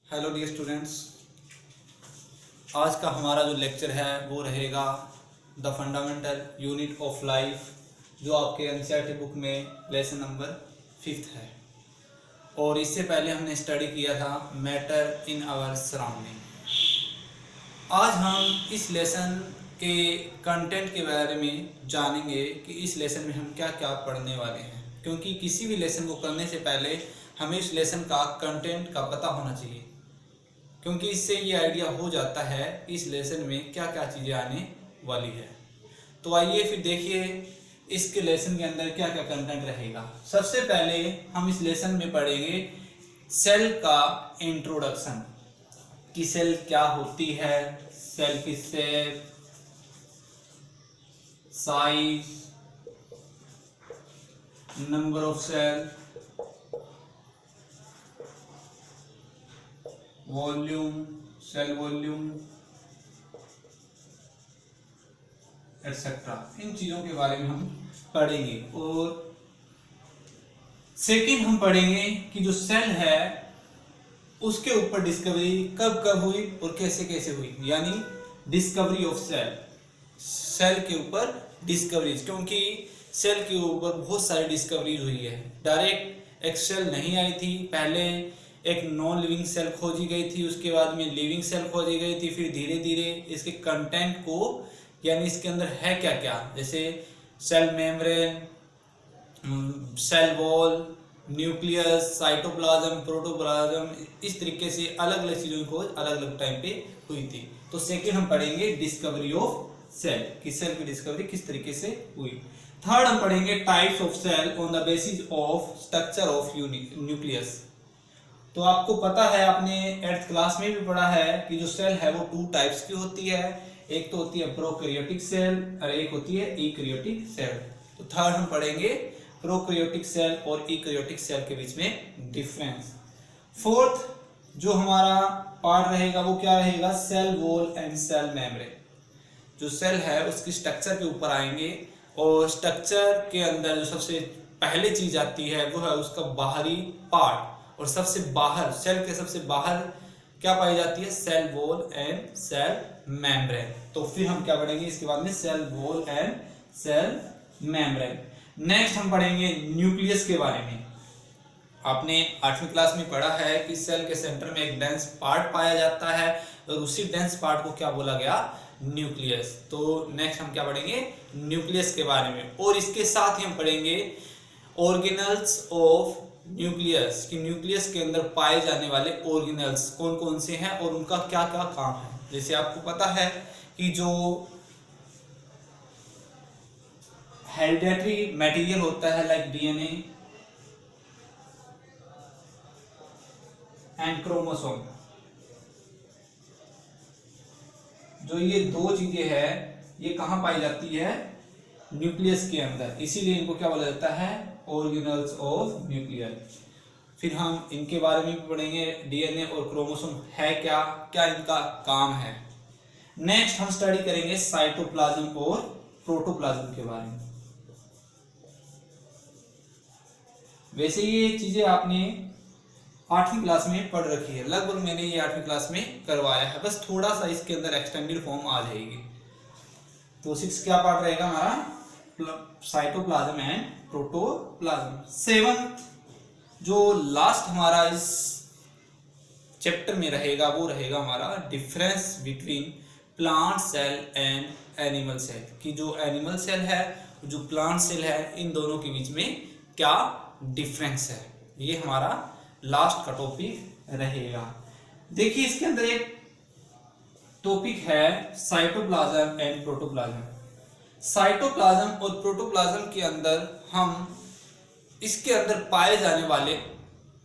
Hello dear students, आज का हमारा जो लेक्चर है वो रहेगा the fundamental unit of life, जो आपके एनसीईआरटी बुक में लेसन नंबर 5 है। और इससे पहले हमने स्टडी किया था मैटर इन आवर सराउंडिंग। आज हम इस लेसन के कंटेंट के बारे में जानेंगे कि इस लेसन में हम क्या क्या पढ़ने वाले हैं, क्योंकि किसी भी लेसन को करने से पहले हमें इस लेसन का कंटेंट का पता होना चाहिए, क्योंकि इससे ये आइडिया हो जाता है कि इस लेसन में क्या क्या चीज़ें आने वाली है। तो आइए फिर देखिए इसके लेसन के अंदर क्या क्या कंटेंट रहेगा। सबसे पहले हम इस लेसन में पढ़ेंगे सेल का इंट्रोडक्शन, कि सेल क्या होती है, सेल की shape, size, number of cell, volume, cell volume etcetera, इन चीजों के बारे में हम पढ़ेंगे। और सेकंड हम पढ़ेंगे कि जो सेल है उसके ऊपर डिस्कवरी कब कब हुई और कैसे कैसे हुई, यानी डिस्कवरी ऑफ सेल, सेल के ऊपर डिस्कवरीज, क्योंकि सेल के ऊपर बहुत सारी डिस्कवरीज हुई है। डायरेक्ट एक सेल नहीं आई थी, पहले एक नॉन लिविंग सेल खोजी गई थी, उसके बाद में लिविंग सेल खोजी गई थी, फिर धीरे धीरे इसके कंटेंट को, यानी इसके अंदर है क्या क्या, जैसे cell membrane, cell wall, nucleus, cytoplasm, protoplasm, इस तरीके से अलग अलग चीजों की खोज अलग अलग टाइम पे हुई थी। तो सेकेंड हम पढ़ेंगे डिस्कवरी ऑफ सेल, कि सेल की डिस्कवरी किस तरीके से हुई। थर्ड हम पढ़ेंगे types of cell on the basis of structure of nucleus. तो आपको पता है, आपने 8th क्लास में भी पढ़ा है कि जो सेल है वो 2 टाइप्स की होती है, एक तो होती है प्रोकैरियोटिक सेल और एक होती है यूकैरियोटिक सेल। तो थर्ड हम पढ़ेंगे प्रोकैरियोटिक सेल और यूकैरियोटिक सेल के बीच में डिफरेंस। फोर्थ जो हमारा पार्ट रहेगा वो क्या रहेगा, cell wall and cell membrane. जो सेल है उसकी स्ट्रक्चर के ऊपर आएंगे, और स्ट्रक्चर के अंदर जो सबसे पहले चीज आती है वो है उसका बाहरी पार्ट, और सबसे बाहर, सेल के सबसे बाहर क्या पाई जाती है, cell wall and cell membrane. तो फिर हम क्या पढ़ेंगे इसके बाद में, cell wall and cell membrane. Next हम पढ़ेंगे न्यूक्लियस के बारे में। आपने 8वीं क्लास में पढ़ा है कि सेल के सेंटर में एक डेंस पार्ट पाया जाता है, और उसी डेंस पार्ट को क्या बोला गया, न्यूक्लियस। तो नेक्स्ट हम क्या पढ़ेंगे, न्यूक्लियस के बारे में। और इसके साथ ही हम पढ़ेंगे ऑर्गेनल्स ऑफ न्यूक्लियस, कि न्यूक्लियस के अंदर पाए जाने वाले ऑर्गेनल्स कौन कौन से हैं और उनका क्या क्या काम है। जैसे आपको पता है कि जो हेरिडेटरी मटेरियल होता है लाइक डीएनए एंड क्रोमोसोम, जो ये 2 चीजें हैं ये कहां पाई जाती है, न्यूक्लियस के अंदर, इसीलिए इनको क्या बोला जाता है, ऑर्गेनल्स ऑफ न्यूक्लियस। फिर हम इनके बारे में भी पढ़ेंगे, डीएनए और क्रोमोसोम है क्या, क्या इनका काम है। नेक्स्ट हम स्टडी करेंगे साइटोप्लाज्म और प्रोटोप्लाज्म के बारे में। वैसे ये चीजें आपने 8वीं क्लास में पढ़ रखी है, लगभग मैंने ये 8वीं क्लास में करवाया है, बस थोड़ा सा इसके अंदर एक्सटेंडेड फॉर्म आ जाएगी। तो 6 क्या पार्ट रहेगा हमारा, साइटोप्लाज्म एंड प्रोटोप्लाज्म। 7th जो लास्ट हमारा इस चैप्टर में रहेगा वो रहेगा हमारा difference between plant cell and animal cell, कि जो एनिमल सेल है जो प्लांट सेल है, इन दोनों के बीच में क्या डिफरेंस है। ये हमारा लास्ट का टॉपिक रहेगा। देखिए इसके अंदर एक टॉपिक है साइटोप्लाज्म एंड प्रोटोप्लाज्म। साइटोप्लाज्म और प्रोटोप्लाज्म के अंदर हम इसके अंदर पाए जाने वाले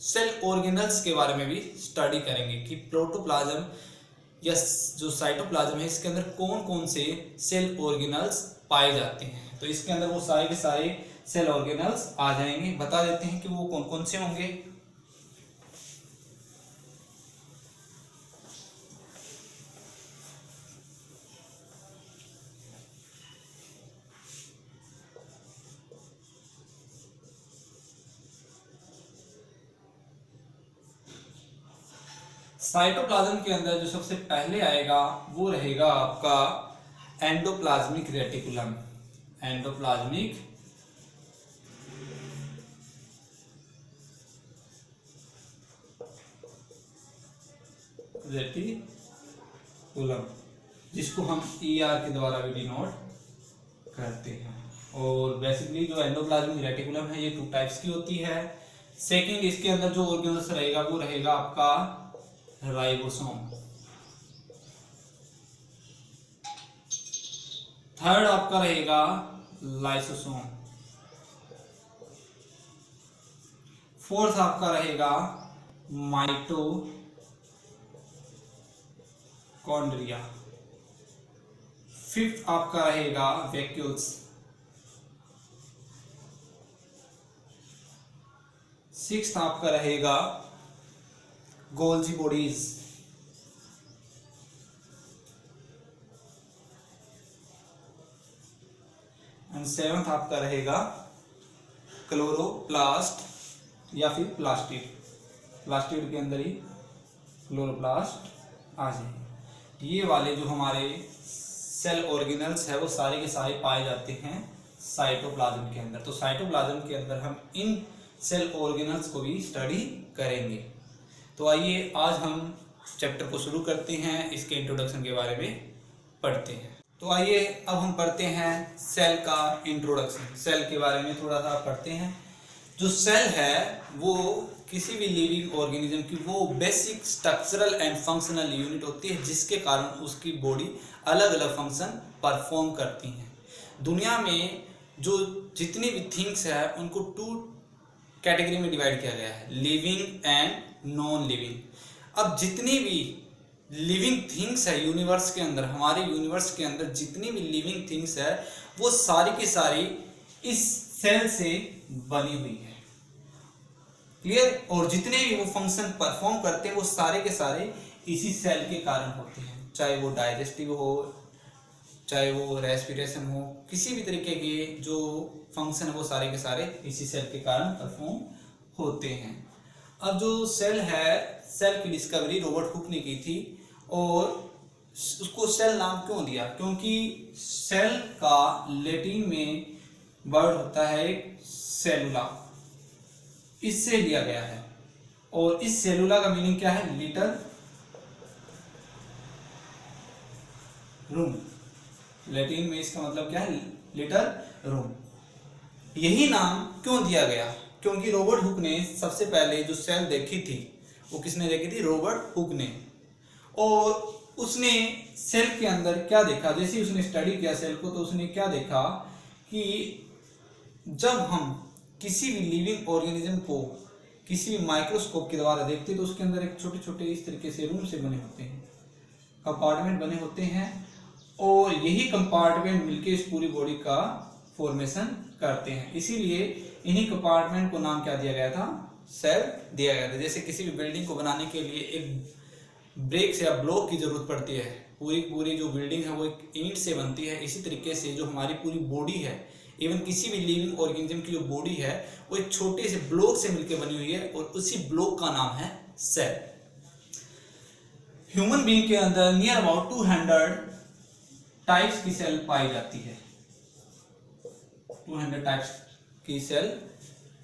सेल ऑर्गेनल्स के बारे में भी स्टडी करेंगे, कि प्रोटोप्लाज्म या जो साइटोप्लाज्म है इसके अंदर कौन कौन से सेल ऑर्गेनल्स पाए जाते हैं। तो इसके अंदर वो सारे के सारे सेल ऑर्गेनल्स आ जाएंगे। बता देते हैं कि वो कौन कौन से होंगे। साइटोप्लाज्म के अंदर जो सबसे पहले आएगा वो रहेगा आपका एंडोप्लाज्मिक रेटिकुलम। एंडोप्लाज्मिक रेटिकुलम, जिसको हम ER के द्वारा भी डिनोट करते हैं। और बेसिकली जो एंडोप्लाज्मिक रेटिकुलम है ये 2 टाइप्स की होती है। सेकंड, इसके अंदर जो ऑर्गेनल्स रहेगा वो रहेगा आपका राइबोसोम। थर्ड आपका रहेगा लाइसोसोम। फोर्थ आपका रहेगा माइटोकॉन्ड्रिया। फिफ्थ आपका रहेगा वैक्यूल्स। सिक्स्थ आपका रहेगा गोल्जी बॉडीज। एंड सेवंथ आपका रहेगा क्लोरोप्लास्ट या फिर प्लास्टिड। प्लास्टिड के अंदर ही क्लोरोप्लास्ट आ जाएंगे। ये वाले जो हमारे सेल ऑर्गेनल्स है वो सारे के सारे पाए जाते हैं साइटोप्लाज्म के अंदर। तो साइटोप्लाज्म के अंदर हम इन सेल ऑर्गेनल्स को भी स्टडी करेंगे। तो आइए आज हम चैप्टर को शुरू करते हैं, इसके इंट्रोडक्शन के बारे में पढ़ते हैं। तो आइए अब हम पढ़ते हैं सेल का इंट्रोडक्शन। सेल के बारे में थोड़ा सा पढ़ते हैं। जो सेल है वो किसी भी लिविंग ऑर्गेनिज्म की वो basic structural and functional unit होती है, जिसके कारण उसकी बॉडी अलग अलग फंक्शन परफॉर्म करती हैं। दुनिया में जो जितनी भी थिंग्स है उनको 2 कैटेगरी में डिवाइड किया गया है, लिविंग एंड नॉन लिविंग। अब जितनी भी लिविंग थिंग्स है यूनिवर्स के अंदर, हमारे यूनिवर्स के अंदर जितनी भी लिविंग थिंग्स है वो सारी की सारी इस सेल से बनी हुई है। क्लियर? और जितने भी वो फंक्शन परफॉर्म करते हैं वो सारे के सारे इसी सेल के कारण होते हैं, चाहे वो डाइजेस्टिव हो, चाहे वो रेस्पिरेशन हो, किसी भी तरीके के जो फंक्शन है वो सारे के सारे इसी सेल के कारण परफॉर्म होते हैं। अब जो सेल है, सेल की डिस्कवरी रॉबर्ट हुक ने की थी। और उसको सेल नाम क्यों दिया? क्योंकि सेल का लैटिन में वर्ड होता है सेलुला, इससे लिया गया है। और इस सेलुला का मीनिंग क्या है? Little room. लैटिन में इसका मतलब क्या है? Little room. यही नाम क्यों दिया गया? क्योंकि रॉबर्ट हुक ने सबसे पहले जो सेल देखी थी वो किसने देखी थी? रॉबर्ट हुक ने। और उसने सेल के अंदर क्या देखा? जैसे उसने स्टडी किया सेल को तो उसने क्या देखा कि जब हम किसी भी लिविंग ऑर्गेनिज्म को किसी भी माइक्रोस्कोप के द्वारा देखते तो उसके अंदर एक छोटे छोटे इस तरीके से रूम से बने होते हैं, कंपार्टमेंट बने होते हैं। और यही कंपार्टमेंट मिलके इस पूरी बॉडी का फॉर्मेशन करते हैं। इसीलिए इन्हीं कंपार्टमेंट को नाम क्या दिया गया था? सेल दिया गया था। जैसे किसी भी बिल्डिंग को बनाने के लिए एक ब्रिक्स या ब्लॉक की जरूरत पड़ती है, पूरी जो बिल्डिंग है वो एक ईंट से बनती है। इसी तरीके से जो हमारी पूरी बॉडी है, इवन किसी भी लिविंग ऑर्गेनिज्म की जो बॉडी है वो एक छोटे से ब्लॉक से मिलकर बनी हुई है और उसी ब्लॉक का नाम है सेल। ह्यूमन बीइंग के अंदर नियर अबाउट 200 टाइप्स की सेल पाई जाती है। 200 टाइप्स की सेल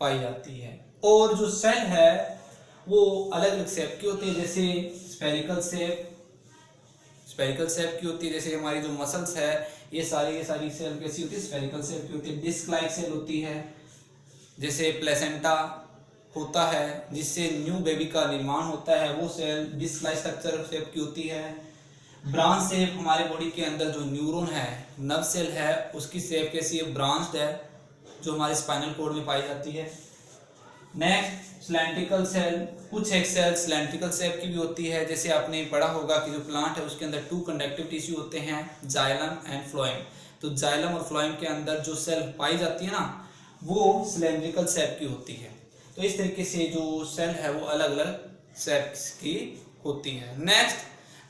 पाई जाती है। और जो सेल है वो अलग अलग शेप की होती है, जैसे स्फेरिकल शेप की होती है। जैसे हमारी जो मसल्स है ये सारी सेल कैसी होती है? स्फेरिकल शेप की होती है। डिस्क लाइक सेल होती है। जैसे प्लेसेंटा होता है जिससे न्यू बेबी का निर्माण होता है, वो cell disc like structure shape की होती है। ब्रांच शेप, हमारे बॉडी के अंदर जो न्यूरॉन है, नर्व सेल है, उसकी शेप कैसी है? ब्रांच्ड है, जो हमारे स्पाइनल कॉर्ड में पाई जाती है। नेक्स्ट सिलेंड्रिकल सेल, कुछ एक सेल सिलेंड्रिकल शेप की भी होती है। जैसे आपने पढ़ा होगा कि जो प्लांट है उसके अंदर 2 कंडक्टिव टिश्यू होते हैं, जाइलम एंड फ्लोएम। तो जाइलम और फ्लोएम के अंदर जो सेल पाई जाती है ना वो सिलेंड्रिकल शेप की होती है। तो इस तरीके से जो सेल है वो अलग अलग शेप की होती है। नेक्स्ट,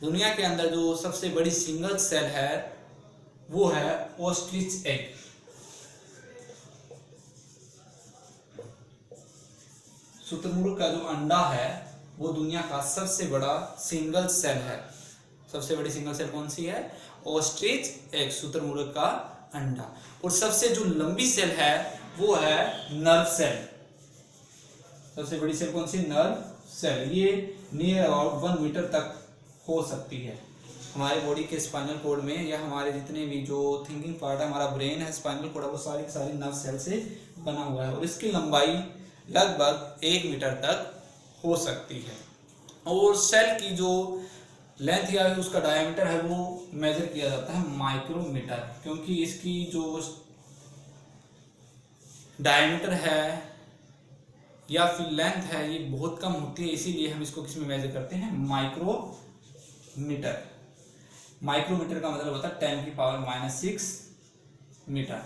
दुनिया के अंदर जो सबसे बड़ी सिंगल सेल है वो है ऑस्ट्रिच एग। शुतुरमुर्ग का जो अंडा है वो दुनिया का सबसे बड़ा सिंगल सेल है। सबसे बड़ी सिंगल सेल कौन सी है? ऑस्ट्रिच एग, शुतुरमुर्ग का अंडा। और सबसे जो लंबी सेल है वो है नर्व सेल। सबसे बड़ी सेल कौन सी? Nerve cell. ये नियर अबाउट 1 मीटर तक हो सकती है। हमारे बॉडी के स्पाइनल कोड में या हमारे जितने भी जो थिंकिंग पार्ट है, हमारा ब्रेन है, स्पाइनल कोड है, वो सारी की सारी नर्व सेल से बना हुआ है और इसकी लंबाई लगभग 1 मीटर तक हो सकती है। और सेल की जो लेंथ या उसका डायमीटर है वो मेजर किया जाता है माइक्रोमीटर, क्योंकि इसकी जो डायमीटर है या फिर लेंथ है ये बहुत कम होती है, इसीलिए हम इसको किस में मेजर करते हैं? माइक्रोमीटर। माइक्रोमीटर का मतलब होता है 10⁻⁻⁶ मीटर।